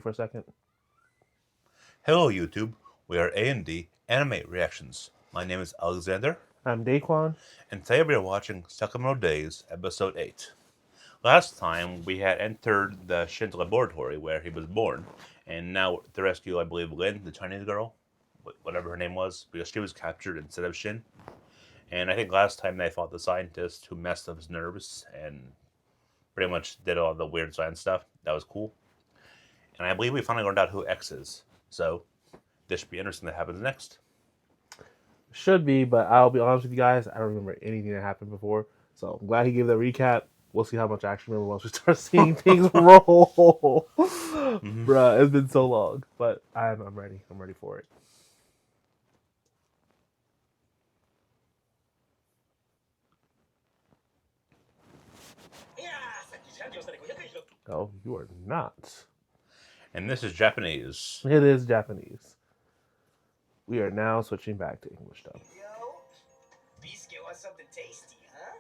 For a second. Hello YouTube, we are A&D Anime Reactions. My name is Alexander, I'm Daquan. and today we are watching Sakamoto Days, Episode 8. Last time we had entered the Shin's laboratory where he was born, and now to rescue, I believe, Lin, the Chinese girl, whatever her name was, because she was captured instead of Shin. And I think last time they fought the scientist who messed up his nerves and pretty much did all the weird science stuff. That was cool. And I believe we finally learned out who X is. So this should be interesting that happens next. Should be, but I'll be honest with you guys, I don't remember anything that happened before. So I'm glad he gave that recap. We'll see how much I actually remember once we start seeing things roll. Bruh, it's been so long. But I'm ready. I'm ready for it. Oh, you are not. And this is Japanese. It is Japanese. We are now switching back to English dub. Yo, Biscuit wants something tasty, huh?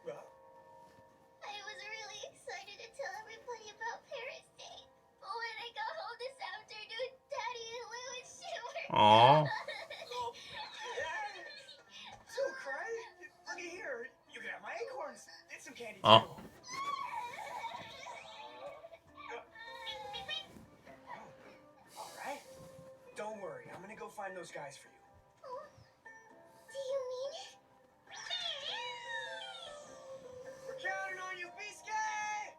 I was really excited to tell everybody about Parents' Day. But when I got home this afternoon, Daddy and Lou and shit were Aww. Don't cry. Look at here. You can have my acorns. Get some candy too. Oh. All right. Don't worry. I'm gonna go find those guys for you. Do you mean it? We're counting on you, Biscuit.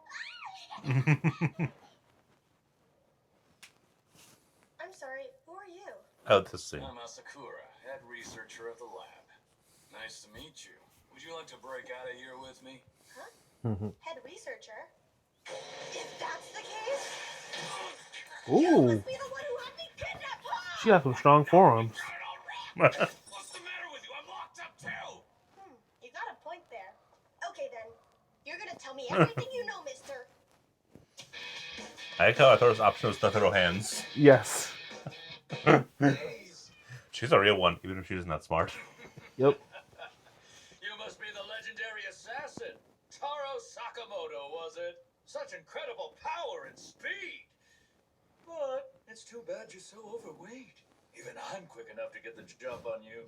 I'm sorry, who are you? Oh, this thing. I'm Asakura, head researcher of the lab. Nice to meet you. Would you like to break out of here with me? Head researcher? If that's the case, you Ooh, must be the one who had me kidnapped, huh? she got some strong forearms. What's the matter with you? I'm locked up too! You got a point there. Okay then, you're gonna tell me everything you know, mister. I like how I thought it was optional stuff in her hands. Yes. She's a real one, even if she's not smart. Yep. You must be the legendary assassin. Taro Sakamoto, was it? Such incredible power and speed. But it's too bad you're so overweight. Even I'm quick enough to get the jump on you.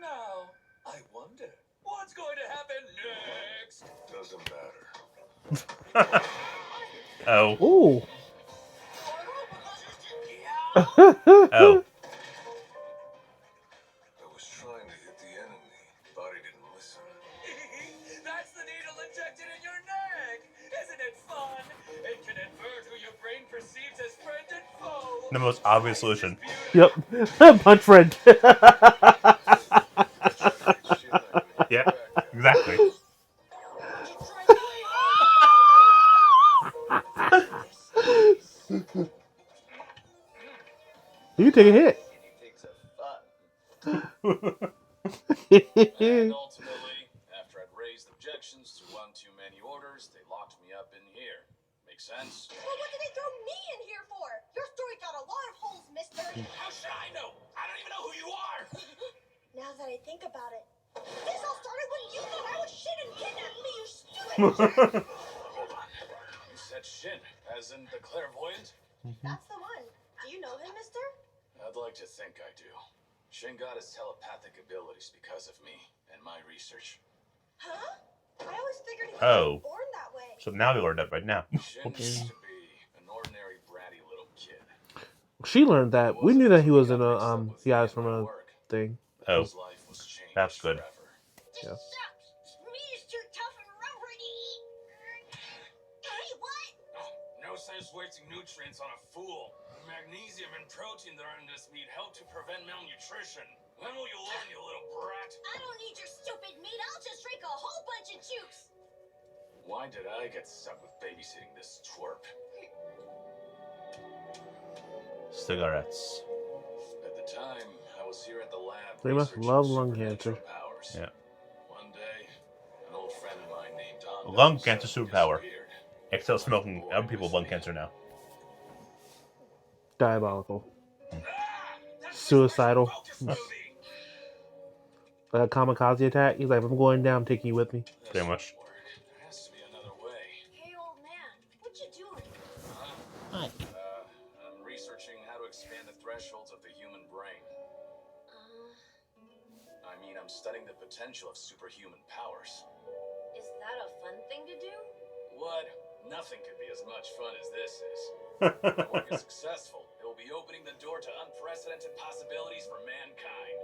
Now, I wonder, what's going to happen next? Doesn't matter. Oh. Ooh. Oh. I was trying to hit the enemy. Thought he didn't listen. That's the needle injected in your neck! Isn't it fun? It can invert who your brain perceives as friend and foe. The most obvious solution. Yep. Punch friend. Yeah, exactly. You can take a hit. And ultimately, after I'd raised objections to one too many orders, they locked me up in here. Make sense? Well, what did they throw me in here for? Your story got a lot of holes, mister. How should I know? I don't even know who you are! Now that I think about it, this all started when you thought I was shit and kidnapped me, you stupid Hold on. You said Shin, as in the clairvoyant? That's the one. Do you know him, mister? I'd like to think I do. Shin got his telepathic abilities because of me and my research. Huh? I always figured he Oh. was born that way. So now we learned that right now. Shin used to be an ordinary bratty little kid. She learned that. We knew that he was in a he got us from a thing. Oh, His life was changed that's good. forever. This Yeah. sucks. Meat is too tough and rubbery to eat. Hey, what? No sense wasting nutrients on a fool. The magnesium and protein that are in this meat help to prevent malnutrition. When will you learn, you little brat? I don't need your stupid meat. I'll just drink a whole bunch of juice. Why did I get stuck with babysitting this twerp? Cigarettes. At the time, I was here at the lab. They must researching love lung supernatural cancer. powers. Yeah. One day, an old friend of mine named Don Lung cancer superpower. disappeared. Except smoking. Other people have lung cancer now. Diabolical. Ah, that's the Suicidal. Special Focus movie. Like a kamikaze attack. He's like, if I'm going down, I'm taking you with me. Pretty much. There has to be another way. Hey, old man. What you doing? Huh? Hi. mean I'm studying the potential of superhuman powers. Is that a fun thing to do? What? Nothing could be as much fun as this is. If my work is successful, it will be opening the door to unprecedented possibilities for mankind.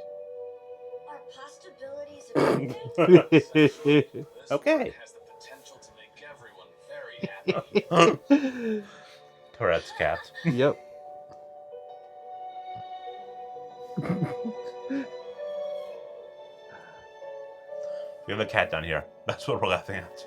Are possibilities a good thing? This Okay. work has the potential to make everyone very happy. Tourette's cat. Yep. We have a cat down here. That's what we're laughing at.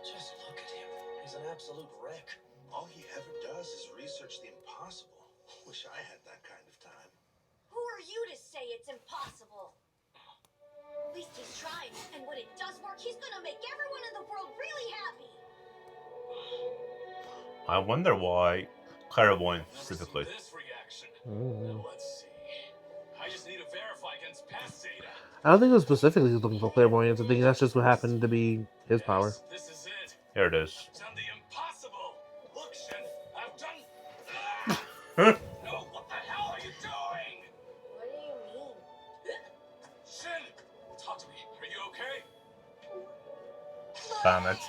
Just look at him. He's an absolute wreck. All he ever does is research the impossible. Wish I had that kind of time. Who are you to say it's impossible? At least he's trying, and when it does work, he's gonna make everyone in the world really happy. I wonder why clairvoyant Never specifically. seen this reaction. Mm. Now let's see. I just need to verify against past data. I don't think it was specifically looking for clairvoyance. I think that's just what happened to be his power. Yes, this is it. Here it is. I've done the impossible. Look, Shin, I've done. Ah! No, what the hell are you doing? What do you mean? Shin, talk to me. Are you okay? Damn it.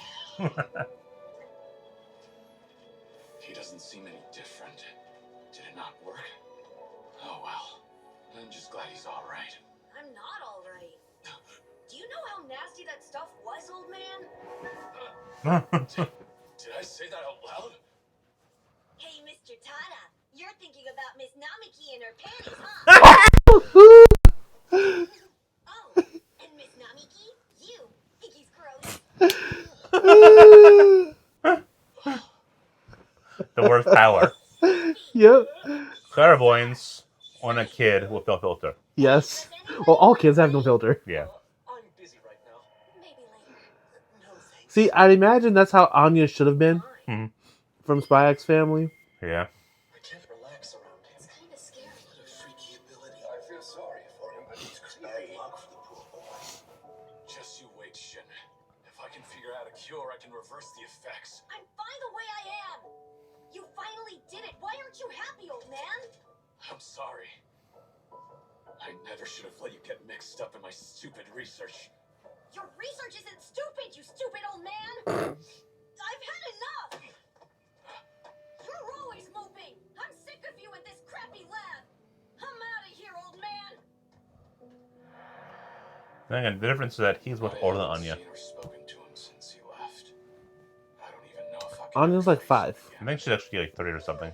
He doesn't seem any different. Did it not work? Oh well. I'm just glad he's all right. I'm not all right. Do you know how nasty that stuff was, old man? Did I say that out loud? Hey, Mr. Tada, you're thinking about Miss Namiki and her panties, huh? Oh, and Miss Namiki, you think he's gross. The worst power. Yep. Clairvoyance on a kid with no filter. Yes. Well, all kids have no filter. Yeah. I'm busy right now. Maybe later. No thanks. See, I'd imagine that's how Anya should have been Fine. from Spy X Family. Yeah. I can't relax around him. It's kind of scary. What a freaky ability. I feel sorry for him, but he's Bad creepy. luck for the poor boy. Just you wait, Shin. If I can figure out a cure, I can reverse the effects. I'm fine the way I am. You finally did it. Why aren't you happy, old man? I'm sorry. I never should have let you get mixed up in my stupid research. Your research isn't stupid, you stupid old man. I've had enough. You're always moving. I'm sick of you in this crappy lab. I'm out of here, old man. Then again, the difference is that he's much I older than haven't Anya. seen or spoken to him since he left. I don't even know if I can Anya's ever like face 5. him I again. think she's actually like 30 or something.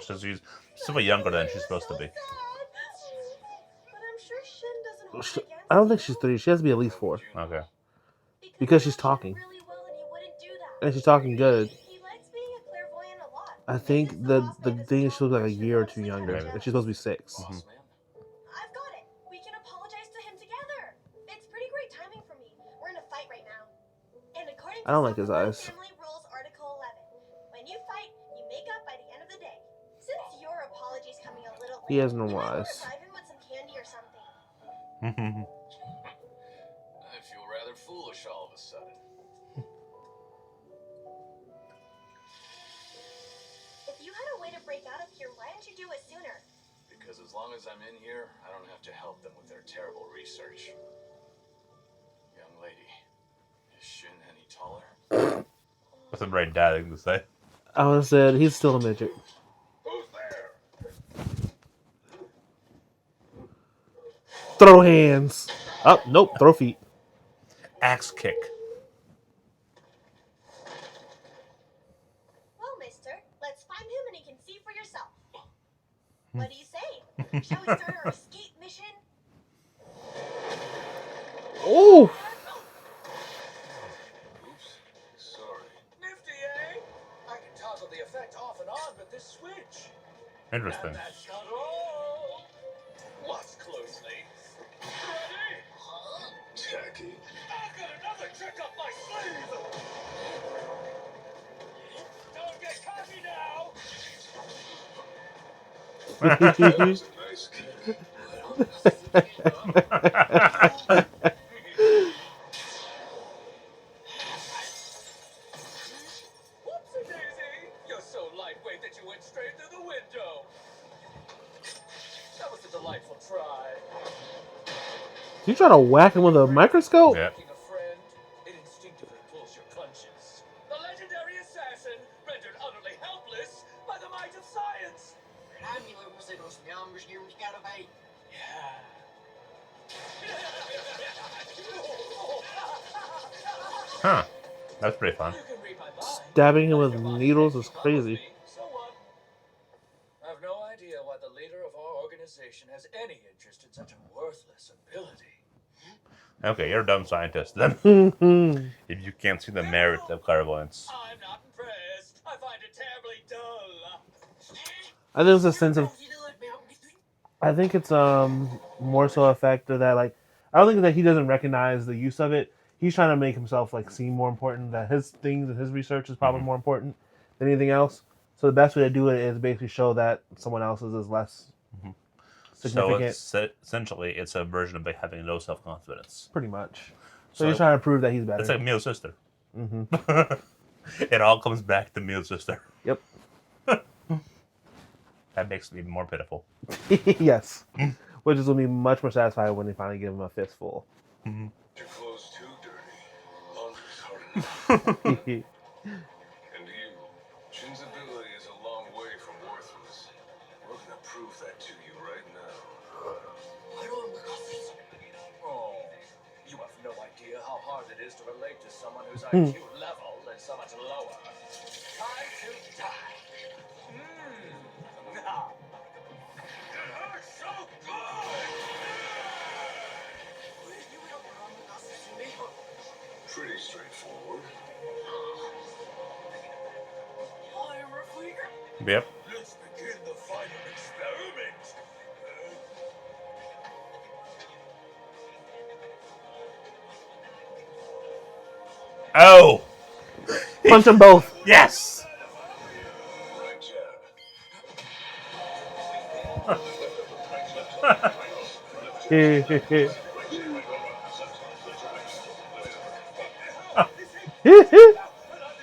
She's still younger than she's supposed to be. But I'm sure Shin doesn't hold Sh- it against I don't think you. she's 3. She has to be at least 4. Okay. Because I she's know Shin talking. really well and he wouldn't do that. And she's talking good. He likes being a clairvoyant a lot. I think Since the boss the man is thing is top she looks like a person, year or honestly, 2 younger. kinda And she's supposed to be 6. Boss man? I've got it. We can apologize to him together. It's pretty great timing for me. We're in a fight right now. And according to I don't like his Sakamoto eyes. Family Rules Article 11, when you fight, you make up by the end of the day. Since your apology's coming a little late, He has no you might eyes. want to bribe him with some candy or something. I feel rather foolish all of a sudden. If you had a way to break out of here, why didn't you do it sooner? Because as long as I'm in here, I don't have to help them with their terrible research. Young lady, is Shin any taller? That's a very dad thing to say. I would have said he's still a midget. Who's there? Throw hands. Oh, nope. Throw feet. Axe kick. Well, mister, let's find him and you can see for yourself. What do you say? Shall we start our escape mission? Oh! Oops, sorry. Nifty, eh? I can toggle the effect off and on with this switch. Interesting. And that's not all. Watch closely. Ready? Tacky. I've got another trick up my sleeve. Don't get cocky now. That was a nice kick. You trying to whack him with a microscope? Yeah. Making a friend, it instinctively pulls your punches. The legendary assassin, rendered utterly helpless by the might of science. Huh. That's pretty fun. You can read my mind. Stabbing him But if with your body needles can't is keep up with crazy. me, so what? I've no idea why the leader of our organization has any interest in such a worthless ability. Okay, you're a dumb scientist then. If you can't see the merit of clairvoyance. I'm not impressed. I find it terribly dull. I think it's a sense of. I think it's more so a factor that like I don't think that he doesn't recognize the use of it. He's trying to make himself like seem more important. That his things and his research is probably more important than anything else. So the best way to do it is basically show that someone else's is less So significant. essentially, it's a version of having no self-confidence. Pretty much. So, So he's trying to prove that he's better. it's like Mio's sister. Mm-hmm. It all comes back to Mio's sister. Yep. That makes it even more pitiful. Yes. Which is going to be much more satisfying when they finally give him a fistful. Your clothes too dirty. Laundry's hard enough. And you, Shin's ability is a long way from worthless. We're gonna prove that to you right now. Oh, you have no idea how hard it is to relate to someone whose IQ level is so much lower. Time to die. Ah. It hurts so good! Pretty straightforward. Yep. Let's begin the final experiment. Oh! Punch them both. Yes! Right jab. And I'm the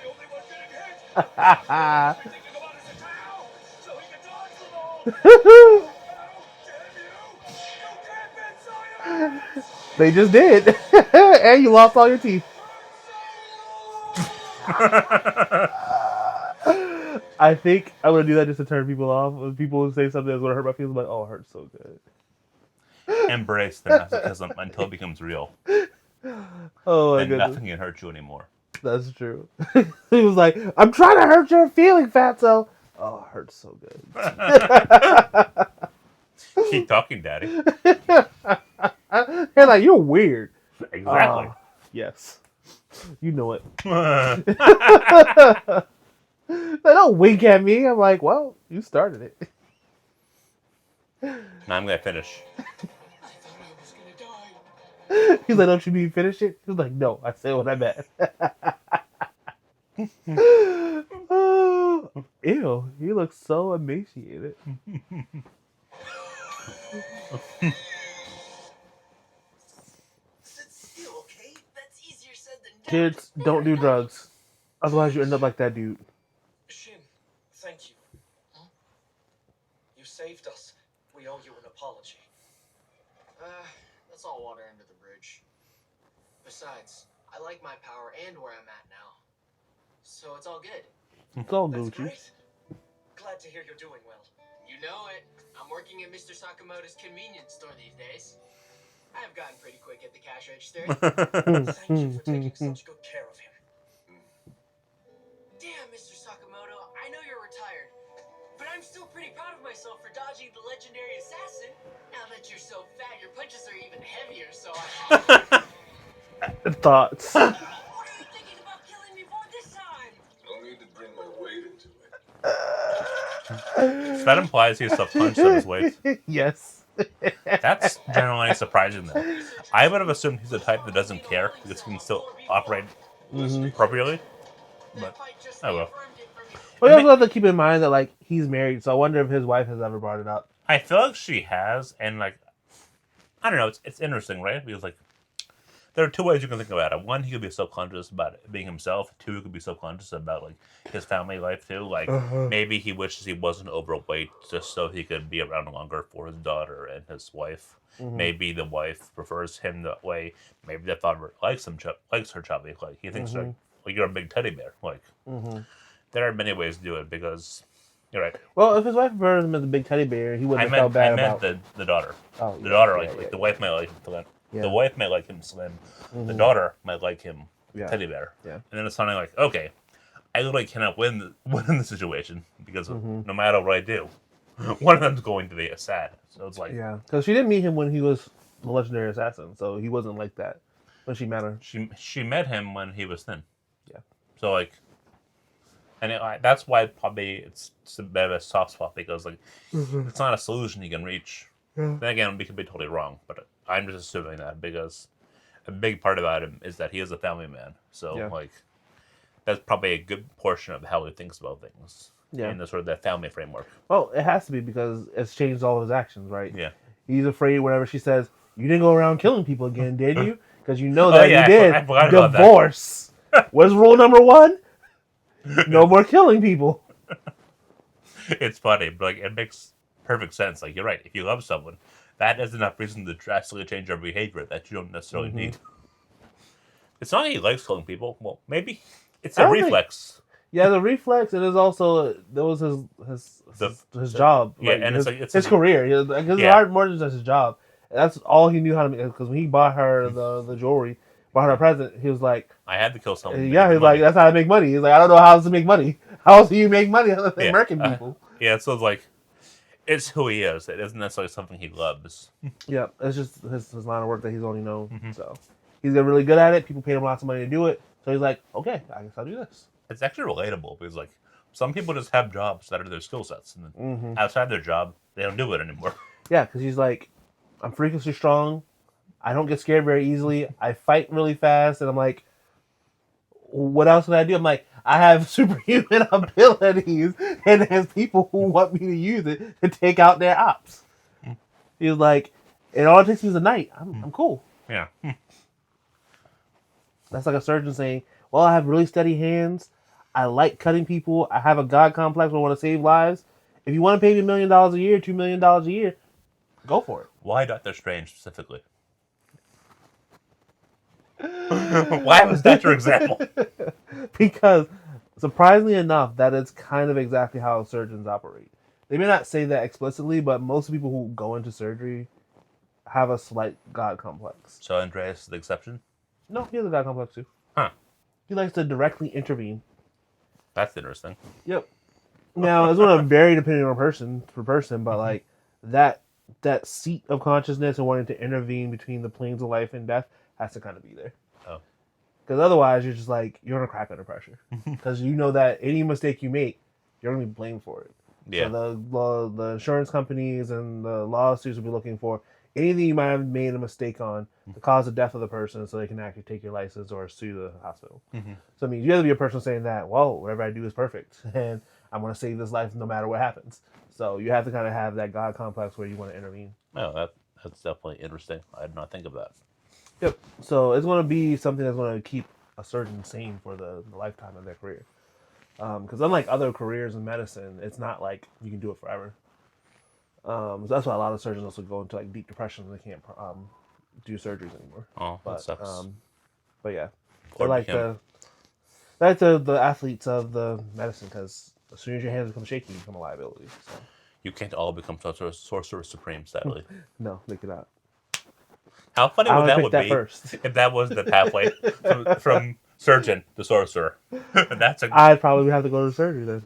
only one getting hit. Thinking about his towel, so he can dodge them all. Ow, damn you! You can't bend science! They just did. And you lost all your teeth. I think I'm gonna do that just to turn people off. When people say something that's gonna hurt my feelings, I'm like, oh, it hurts so good. Embrace the masochism until it becomes real. Oh my Then goodness, nothing can hurt you anymore. that's true. He was like, I'm trying to hurt your feeling, fatso. Oh, it hurts so good. Keep talking, Daddy. And like, you're weird. Exactly. Yes, you know it. They don't wink at me. I'm like, well, you started it. Now I'm gonna finish. I thought I was gonna die. He's like, don't you mean finish it? He was like, no, I said what I meant. Oh, ew, he looks so emaciated. Sit still, okay? That's easier said than done. Kids, don't do drugs. Otherwise, you end up like that dude. Shin, thank you. You saved us. We owe you an apology. That's all water under the bridge. Besides, I like my power and where I'm at now. So it's all good. It's all That's Gucci. great. Glad to hear you're doing well. You know it. I'm working at Mr. Sakamoto's convenience store these days. I have gotten pretty quick at the cash register. Thank you for taking such good care of him. Damn, Mr. Sakamoto, I know you're retired, but I'm still pretty proud of myself for dodging the legendary assassin. Now that you're so fat, your punches are even heavier, so I... Thoughts. What are you thinking about killing me for this time? No need to bring my weight into it. So that implies he's self-conscious of his weight. Yes. That's generally surprising, though. I would have assumed he's the type that doesn't care because he can still operate appropriately. But, oh well. But you also have to keep in mind that like he's married, so I wonder if his wife has ever brought it up. I feel like she has, and like, I don't know, it's interesting, right? Because like, there are two ways you can think about it. One, he could be self-conscious about it being himself. Two, he could be self-conscious about like his family life too. Like maybe he wishes he wasn't overweight just so he could be around longer for his daughter and his wife. Maybe the wife prefers him that way. Maybe the father likes him, likes her chubby. Like he thinks like you're a big teddy bear. Like there are many ways to do it because you're right. Well, if his wife prefers him as a big teddy bear, he wouldn't have felt I bad meant about. the daughter. Oh, The yeah, daughter, yeah, like yeah, the wife might like him slim. yeah. The wife might like him slim. The daughter might like him Yeah. teddy bear. Yeah. And then it's something like, okay, I literally cannot win in the situation because no matter what I do, one of them's going to be sad. So it's like, Yeah, because she didn't meet him when he was the legendary assassin, so he wasn't like that when she met her. she met him when he was thin. Yeah. So like, and that's why probably it's a bit of a soft spot because like it's not a solution he can reach. Yeah. Then again, we could be totally wrong, but I'm just assuming that because a big part about him is that he is a family man. So Yeah. like, that's probably a good portion of how he thinks about things. Yeah. In the sort of that family framework. Well, it has to be because it's changed all of his actions, right? Yeah. He's afraid whenever she says, "You didn't go around killing people again, did you?" Because you know that you did. I forgot about that. Divorce. What's rule number 1? No more killing people. It's funny, but like it makes perfect sense. Like you're right. If you love someone, that is enough reason to drastically change your behavior that you don't necessarily need. It's not that he likes killing people. Well, maybe it's a reflex. Yeah, the reflex. It is also that was his job. Yeah, like, and his, it's his career. His heart more than just his job. That's all he knew how to make. Because when he bought her the jewelry, bought her a present, he was like, I had to kill someone. yeah, he's like, that's how I make money. He's like, I don't know how else to make money. How else do you make money other than murking people? Yeah, so it's like, it's who he is. It isn't necessarily something he loves. Yeah, it's just his line of work that he's only known. So he's really good at it. People pay him lots of money to do it. So he's like, okay, I guess I'll do this. It's actually relatable because like some people just have jobs that are their skill sets, and then outside their job, they don't do it anymore. Yeah, because he's like, I'm freakishly strong. I don't get scared very easily. I fight really fast, and I'm like, what else can I do? I'm like, I have superhuman abilities, and there's people who want me to use it to take out their ops. He's like, and all it takes me is a night. I'm cool. Yeah. That's like a surgeon saying, well, I have really steady hands. I like cutting people. I have a God complex where I want to save lives. If you want to pay me $1 million a year, $2 million a year, go for it. Why Doctor Strange specifically? Why was that your example? Because, surprisingly enough, that is kind of exactly how surgeons operate. They may not say that explicitly, but most people who go into surgery have a slight God complex. So Andreas is the exception? No, he has a God complex too. Huh. He likes to directly intervene. That's interesting. Yep. Now, it's going to vary depending on person, but like that seat of consciousness and wanting to intervene between the planes of life and death has to kind of be there. Oh. Because otherwise, you're just like, you're going to crack under pressure. Because you know that any mistake you make, you're going to be blamed for it. Yeah. So the insurance companies and the lawsuits will be looking for anything you might have made a mistake on to cause the death of the person so they can actually take your license or sue the hospital. So, I mean, you have to be a person saying that, well, whatever I do is perfect. And I'm going to save this life no matter what happens. So you have to kind of have that God complex where you want to intervene. Oh, that's definitely interesting. I did not think of that. Yep. So it's going to be something that's going to keep a surgeon sane for the lifetime of their career. Because unlike other careers in medicine, it's not like you can do it forever. So that's why a lot of surgeons also go into like deep depression and they can't do surgeries anymore. Oh, that sucks. But yeah, Or they're like the athletes of the medicine because as soon as your hands become shaky, you become a liability. So. You can't all become Sorcerer Supreme, sadly. No, they cannot. How funny I would would that pick would that be first. if that was the pathway from surgeon to sorcerer? That's I'd probably have to go to surgery then.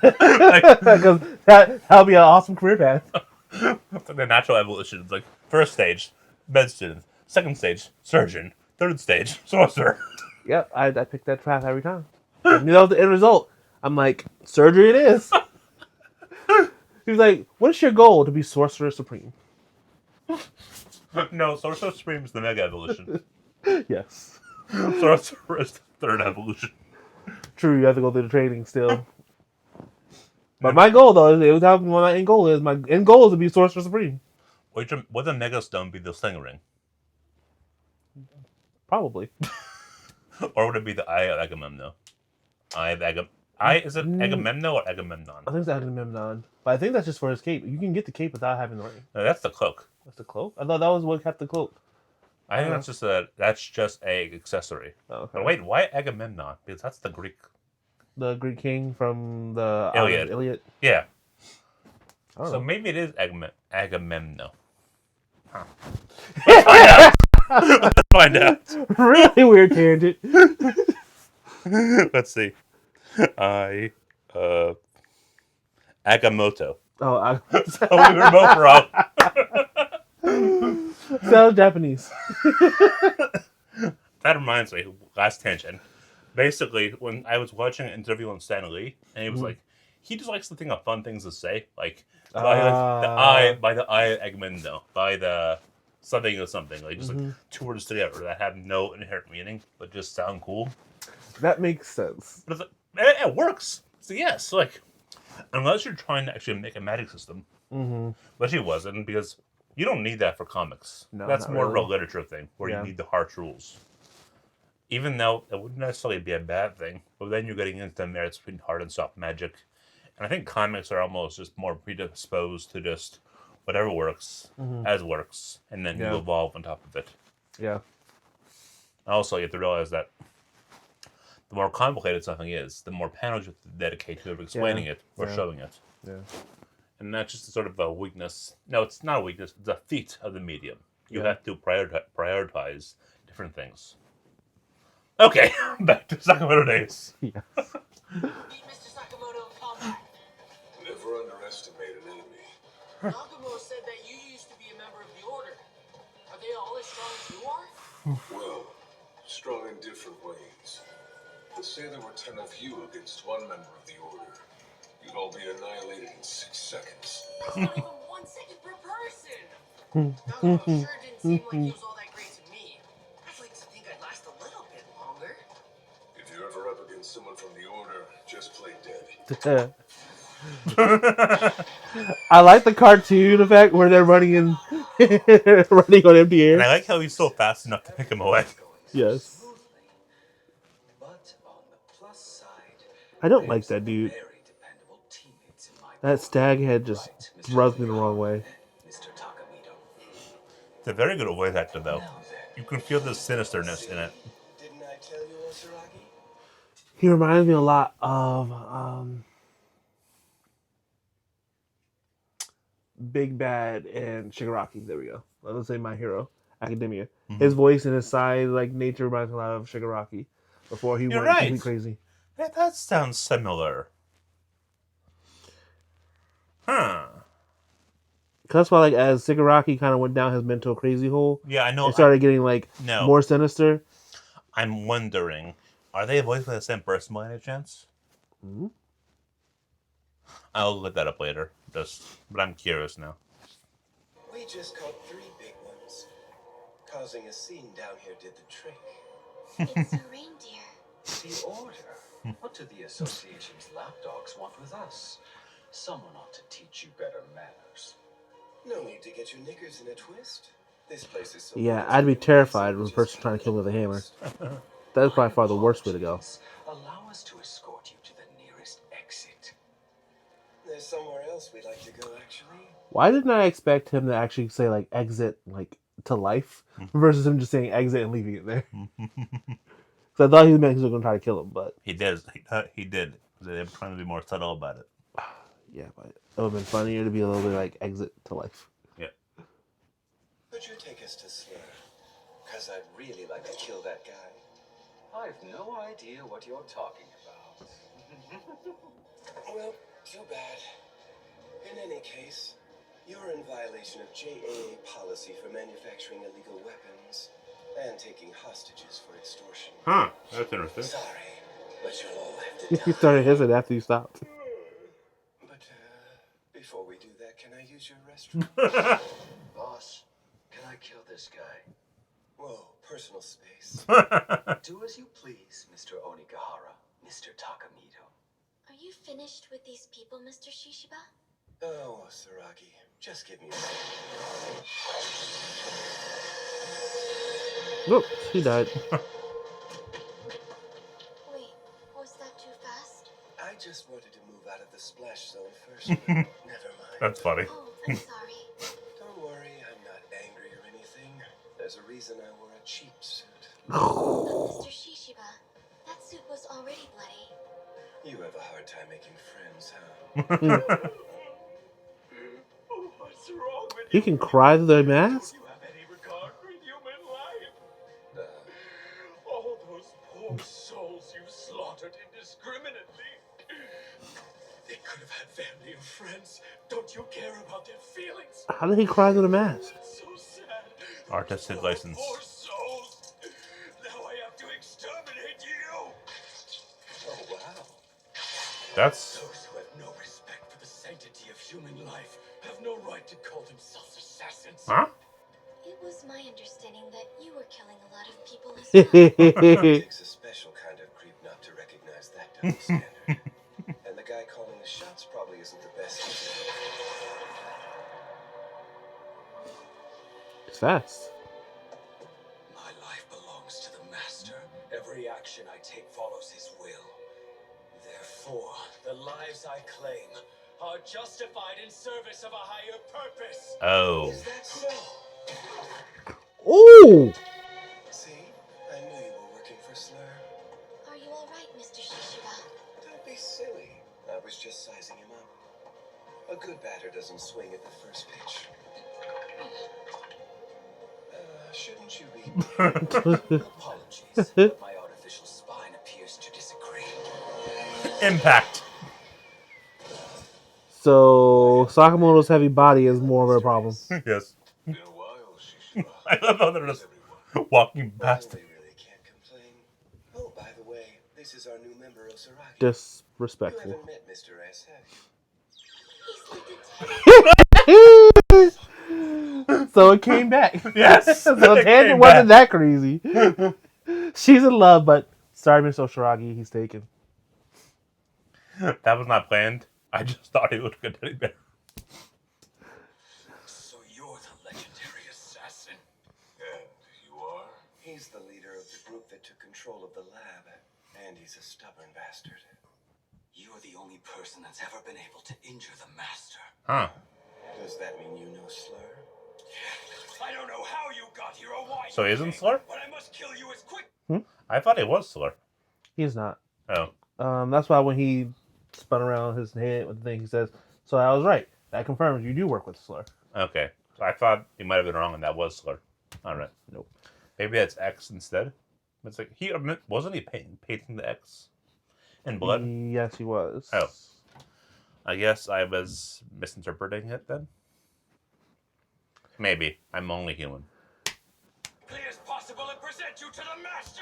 Because that'll be an awesome career path. the natural evolution. It's like first stage, med student. Second stage, surgeon. Third stage, sorcerer. Yep, I picked that path every time. I knew that was the end result. I'm like, surgery it is. He was like, what is your goal? To be Sorcerer Supreme. No, Sorcerer Supreme is the mega evolution. Yes. Sorcerer is the third evolution. True, you have to go through the training still. But my goal, though, it was how my end goal is. My end goal is to be Sorcerer Supreme. Would the Mega Stone be the Sling Ring? Probably. Or would it be the Eye of Agamemnon? Eye of Agam. Eye is it Agamemnon or Agamemnon? I think it's Agamemnon, but I think that's just for his cape. You can get the cape without having the ring. No, that's the cloak. That's the cloak. I thought that was what kept the cloak. I think that's just a accessory. Oh, okay. But wait, why Agamemnon? Because that's the Greek The Greek king from the Iliad. Iliad. Yeah. I don't So know. maybe it is Agamemnon. Huh. Let's find out. Really weird tangent. Let's see. Agamotto. Oh, Oh, we were both wrong. sounds Japanese. That reminds me, last tangent. Basically, when I was watching an interview on Stan Lee, and he was like, he just likes to think of fun things to say, like by the eye of Agamemnon, by the something or something, like just like two words together that have no inherent meaning, but just sound cool. That makes sense. But it's like, it works. So yes, like unless you're trying to actually make a magic system, which he wasn't, because you don't need that for comics. No, that's not more really. of a literature thing where Yeah. you need the harsh rules. Even though it wouldn't necessarily be a bad thing, but then you're getting into the merits between hard and soft magic. And I think comics are almost just more predisposed to just whatever works as works, and then you evolve on top of it. Yeah. Also, you have to realize that the more complicated something is, the more panels you have to dedicate to explaining it or showing it. Yeah. And that's just sort of a weakness. No, it's not a weakness. It's a feat of the medium. You have to prioritize different things. Okay, back to Sakamoto days. Meet Mr. Sakamoto in combat. Never underestimate an enemy. Nagumo said that you used to be a member of the Order. Are they all as strong as you are? Well, strong in different ways. Let's say there were 10 of you against one member of the Order. You'd all be annihilated in 6 seconds. That's not even 1 second per person. Nagumo sure didn't seem like he was all that great to me. I'd like to think I'd last a little bit longer. If you're ever up against someone from the Order, just play dead. I like the cartoon effect where they're running in, running on empty And I air. like how he's so fast enough to pick him away. Yes. But on the plus side, I don't like that dude. very dependable teammates in my That stag head just rubs me the wrong way. Mr. Takamito. It's a very good voice actor, though. You can feel the sinisterness in it. Didn't I tell you, Osaragi? He reminds me a lot of Big Bad and Shigaraki. There we go. Let's say My Hero Academia. His voice and his size, like nature, reminds me a lot of Shigaraki before he You're went right. completely crazy. Yeah, that sounds similar. Huh. That's why, like, as Shigaraki kind of went down his mental crazy hole, Yeah, I know. it started getting like No. more sinister. I'm wondering, are they voiced by the same person by any chance? I'll look that up later. But I'm curious now. We just caught 3 big ones. Causing a scene down here did the trick. It's a reindeer. The Order. What do the Association's lapdogs want with us? Someone ought to teach you better manners. No need to get your knickers in a twist. This place is so Yeah, close I'd to be the terrified place, of a just person trying to kill me with a hammer. almost. That's by far the worst way to go. Allow us to escort you to the nearest exit. There's somewhere else we'd like to go, actually. Why didn't I expect him to actually say like exit like to life versus him just saying exit and leaving it there? Because I thought he meant he was going to try to kill him, but He did. He did. They were trying to be more subtle about it. yeah, but it would have been funnier to be a little bit like exit to life. Yeah. Could you take us to Slur? Because I'd really like to kill that guy. I've no idea what you're talking about. Well, too bad. In any case, you're in violation of JAA policy for manufacturing illegal weapons and taking hostages for extortion. Huh. That's interesting. Sorry, but you'll all have to He die. started hissing after you stopped. But before we do that, can I use your restroom? Boss, can I kill this guy? Whoa, personal space. Do as you please, Mr. Onigahara, Mr. Takamito. Are you finished with these people, Mr. Shishiba? Oh, Saragi, just give me a second. Nope, he died. Wait, was that too fast? I just wanted to move out of the splash zone first. But never mind. That's funny. Oh, I'm sorry. Don't worry, I'm not angry or anything. There's a reason I wore a cheap suit. Mr. Shishiba, that suit was already bloody. You have a hard time making friends, huh? What's wrong with He you? can cry through the mask? Don't you have any regard for human life? Uh, All those poor souls you slaughtered indiscriminately. They could have had family and friends. Don't you care about their feelings? How did he cry through the mask? That's so sad. Artistic Those license. Poor souls. Now I have to exterminate you. oh, wow. That's Those who have no respect for the sanctity of human life have no right to call themselves assassins. huh? It was my understanding that you were killing a lot of people as well. It takes a special kind of creep not to recognize that double standard. And the guy calling the shots probably isn't the best. It's fast. My life belongs to the Master. Every action I take follows his will. Therefore, the lives I claim are justified in service of a higher purpose. Oh. Is that so? Ooh! See? I knew you were working for Slur. Are you alright, Mr. Shishiba? Don't be silly. I was just sizing him up. A good batter doesn't swing at the first pitch. Shouldn't you be? Apologies, but my artificial spine appears to disagree. Impact. So Sakamoto's heavy body is more of a problem. Yes. Been a while, Shishiba. I love how they're just Everyone. walking Well, past we really can't complain. Oh, by the way, this is our new member, Osaragi. You Disrespectful. haven't met Mr. S, have you? He's like the So it came back. Yes. So it Tangent came wasn't back. that crazy. She's in love, but sorry, Mr. Oshiragi, he's taken. That was not planned. I just thought he looked like a teddy bear. So you're the legendary assassin. And you are? He's the leader of the group that took control of the lab, and he's a stubborn bastard. You're the only person that's ever been able to injure the Master. Huh. Does that mean you know Slur? I don't know how you got here or why. So he you isn't came, Slur? But I must kill you as quick. I thought it was Slur. He's not. Oh. That's why when he spun around his head with the thing, he says, "So I was right. That confirms you do work with Slur." Okay. So I thought you might have been wrong and that was Slur. Alright. Nope. Maybe that's X instead. It's like wasn't he painting the X in blood? Yes, he was. Oh. I guess I was misinterpreting it then. Maybe. I'm only human. Be as possible and present you to the Master.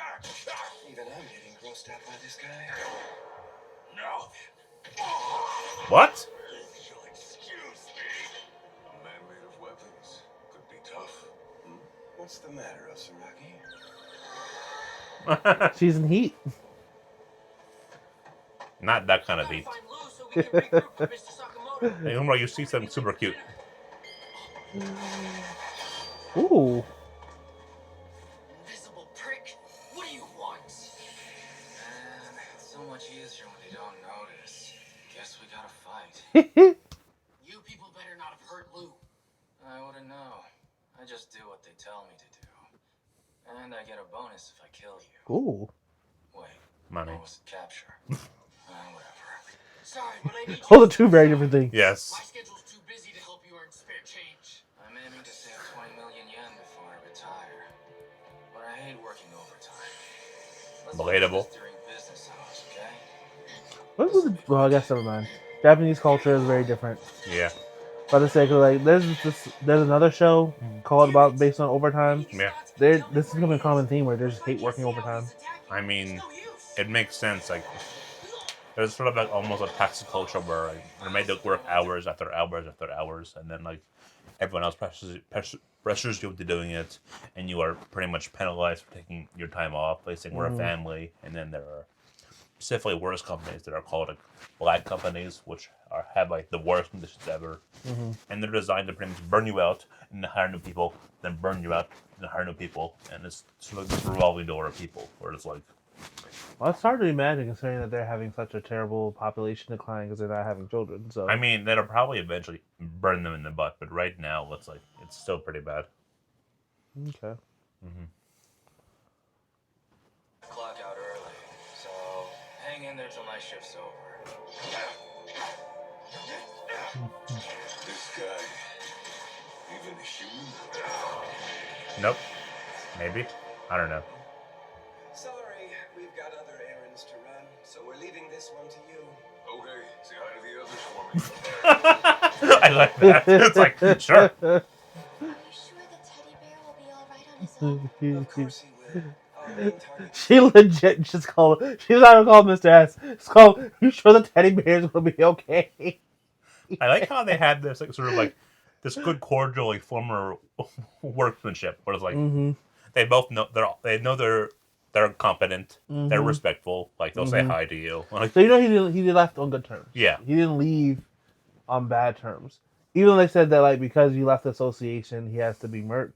Even I'm getting grossed out by this guy. No. What? If you'll excuse me. A man made of weapons. Could be tough. What's the matter, Osaragi? She's in heat. Not that kind of heat. Find Lou so we can regroup with Mr. Sakamoto. Hey, Umar, you see something super cute. Ooh. Invisible prick. What do you want? Man, it's so much easier when you don't notice. Guess we gotta fight. You people better not have hurt Lou. I wouldn't know. I just do what they tell me to do. And I get a bonus if I kill you. Ooh. Wait, Money. what was it capture? Whatever. Sorry, but I need you. Those are two very different things. Yes. My schedule's too busy to help you earn spare change. I'm aiming to save 20 million yen before I retire. But I hate working overtime. Let's do Relatable. this during business hours, okay? What was the, well, I guess never mind. Japanese culture is very different. Yeah. But to say, 'cause, like, there's another show called about based on overtime. Yeah. This is becoming a common theme where they just hate working overtime. I mean, it makes sense. Like, there's sort of like almost a taxi culture where like, they're made to work hours after hours after hours, and then like everyone else pressures you into doing it, and you are pretty much penalized for taking your time off, placing we're a family, and then there are specifically worse companies that are called like black companies, which have like the worst conditions ever, and they're designed to pretty much burn you out and then hire new people, then burn you out and hire new people, and it's sort of this revolving door of people where it's like, Well, it's hard to imagine considering that they're having such a terrible population decline because they're not having children. So I mean, that'll probably eventually burn them in the butt, but right now it's like it's still pretty bad. okay. Clock out early, so hang in there till my shift's over. This guy, even a human? Nope, maybe, I don't know. Sorry, we've got other errands to run, so we're leaving this one to you. Okay, say hi to the others for me. I like that. It's like sure. Are you sure the teddy bear will be all right on his own? Of course he will. Our main target. She legit just called. She's not even called Mr. S. It's called. You sure the teddy bears will be okay? I like how they had this like sort of like this good cordial like former workmanship where it's like they both know they're competent, they're respectful, like they'll say hi to you. Like, So you know he left on good terms. yeah, He didn't leave on bad terms. Even though they said that like because he left the association he has to be murked.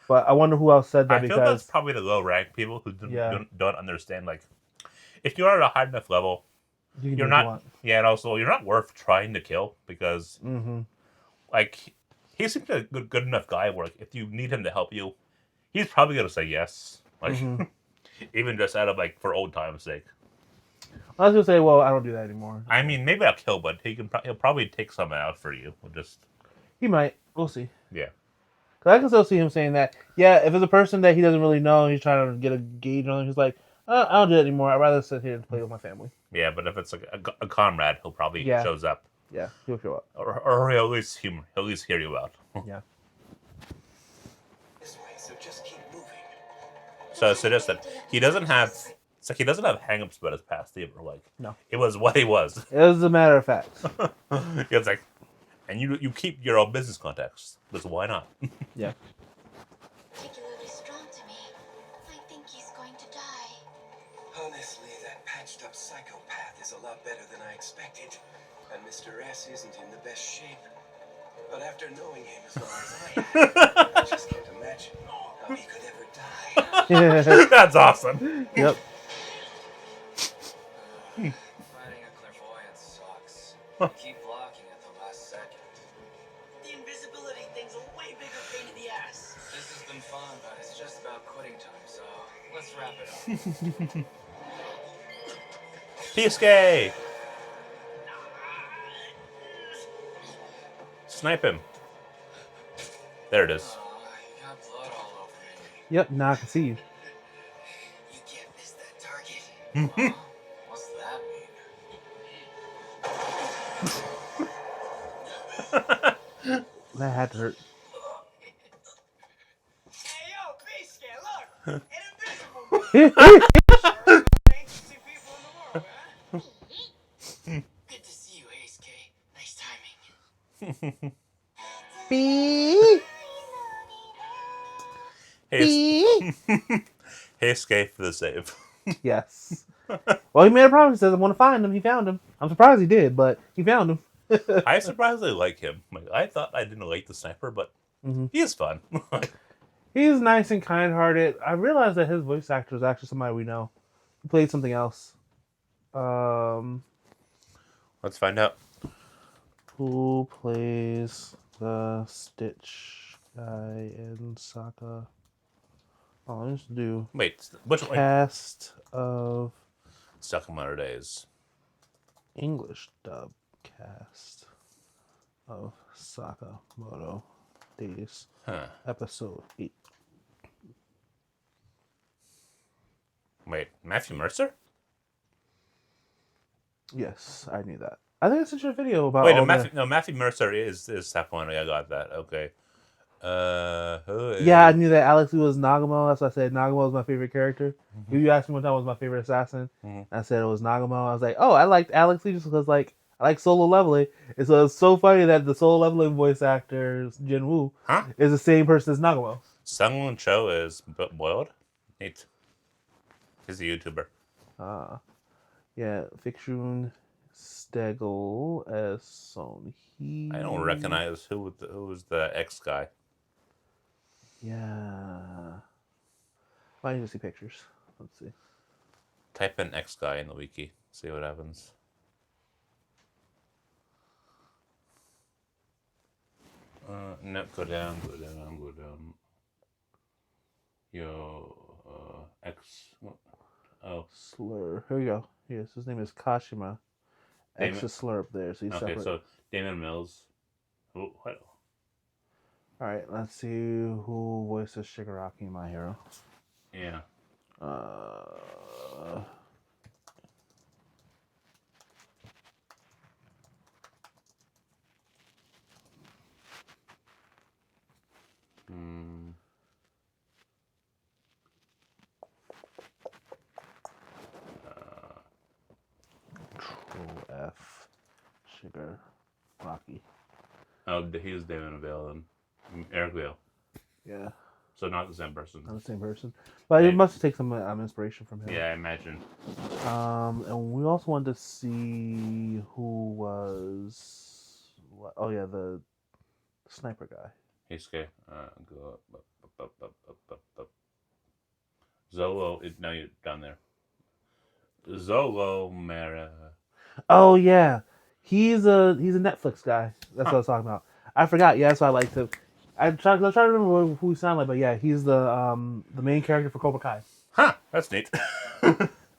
But I wonder who else said that I feel that's because probably the low rank people who Yeah. don't understand like if you're at a high enough level, you can do you're what you not want. yeah, and also you're not worth trying to kill because Mm-hmm. like he seems like a good enough guy where like, if you need him to help you, he's probably gonna say yes. Like even just out of like for old time's sake. I was gonna say, well, I don't do that anymore. I mean, maybe I'll kill, but he'll probably take someone out for you. We'll just He might. We'll see. yeah. Cause I can still see him saying that. Yeah, if it's a person that he doesn't really know, he's trying to get a gauge on. He's like, I don't do it anymore. I'd rather sit here and play with my family. Yeah, but if it's like a comrade, he'll probably Yeah. shows up, Yeah, he'll show up. or he'll at least hear you out. Yeah. This way, so just keep moving. So it suggests that he doesn't have. It's like he doesn't have hang-ups about his past either. Like No. it was what he was. It was a matter of fact. It's like, and you keep your own business contacts. Because why not? Yeah. Particularly strong to me. I think he's going to die. Honestly, that patched up psychopath is a lot better than I expected. And Mr. S isn't in the best shape. But after knowing him as long as I have, I just can't imagine how he could ever die. That's awesome. Yep. Finding a clairvoyant sucks. Keep blocking at the last second. The invisibility thing's a way bigger pain in the ass. This has been fun, but it's just about quitting time, so let's wrap it up. PSK! Snipe him. There it is. You got blood all over me. Yep. Now I can see you. You can't miss that target. What's that mean? That had to hurt. Hey, yo, B-Scale, look! An invisible man! Sure, interesting people in the world, huh? Good to see you, Ace K. Nice timing. Beep. Hey, hey, escape for the save. Yes. Well, he made a promise. He says, I want to find him. He found him. I'm surprised he did, but he found him. I surprisingly like him. Like, I thought I didn't like the sniper, but he is fun. He's nice and kind-hearted. I realized that his voice actor is actually somebody we know. He played something else. Let's find out. Who plays the Stitch guy in Saka? Oh, let's do Wait, which one? cast of Sakamoto Days. English dub cast of Sakamoto Days, Huh. episode 8. Wait, Matthew Mercer? Yes, I knew that. I think I sent you a video about. Wait, all Matthew Mercer is Sakamoto. I got that. Okay. Who is... Yeah, I knew that Alex Lee was Nagamo. That's why I said Nagamo was my favorite character. If you asked me one time what was my favorite assassin, I said it was Nagamo. I was like, oh, I liked Alex Lee just because like I like solo leveling. And so it's so funny that the solo leveling voice actor Jin Woo is the same person as Nagamo. Sungwon Cho is boiled. Neat. He's a YouTuber. Yeah, Fiction Stegel as Son He. I don't recognize who was the X guy. Yeah. Why didn't you see pictures? Let's see. Type in X guy in the wiki. See what happens. No, go down, go down, go down. Yo, X. Oh, Slur. Here we go. Yes, his name is Kashima. Damon. Extra slur up there, so he's Okay, separate. so Damon Mills. Oh, what? All right, let's see who voices Shigaraki in My Hero. Yeah. Uh, Hmm. Control F. Shigaraki. Oh, he's Damon Vale and Eric Vale. Yeah, So not the same person. not the same person, but it must take some inspiration from him. Yeah, I imagine. And we also wanted to see who was. Oh yeah, the sniper guy. Heisuke. Go up. Zolo. Now you're down there. Zolo Mara. Oh yeah, he's a Netflix guy. That's what I was talking about. I forgot. Yeah, that's why I liked him. I was trying to remember who he sounded like, but yeah, he's the main character for Cobra Kai, Huh, that's neat.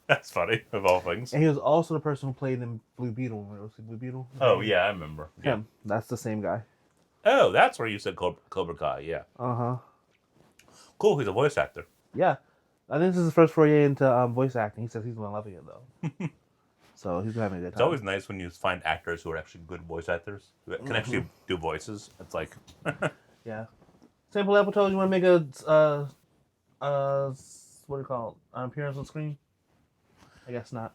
That's funny, of all things. and he was also the person who played in Blue Beetle. When it was Blue Beetle. Oh, yeah, I remember. Yeah. Him. That's the same guy. Oh, that's where you said Cobra Kai, yeah. Uh-huh. Cool, he's a voice actor. Yeah, I think this is his first foray into voice acting. He says he's been loving it though, so he's been having a good It's time. always nice when you find actors who are actually good voice actors, who can actually do voices. It's like, Yeah. Sample Apple told you want to make a what do you call it? An appearance on screen? I guess not.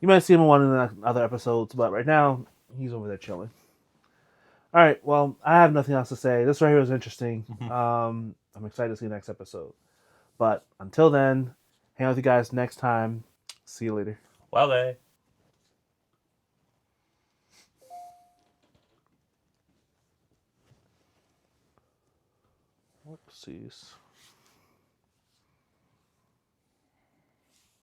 You might see him in one of the other episodes, but right now he's over there chilling. All right. Well, I have nothing else to say. This right here is interesting. I'm excited to see the next episode. But until then, hang out with you guys next time. See you later. well, they. Whoopsies.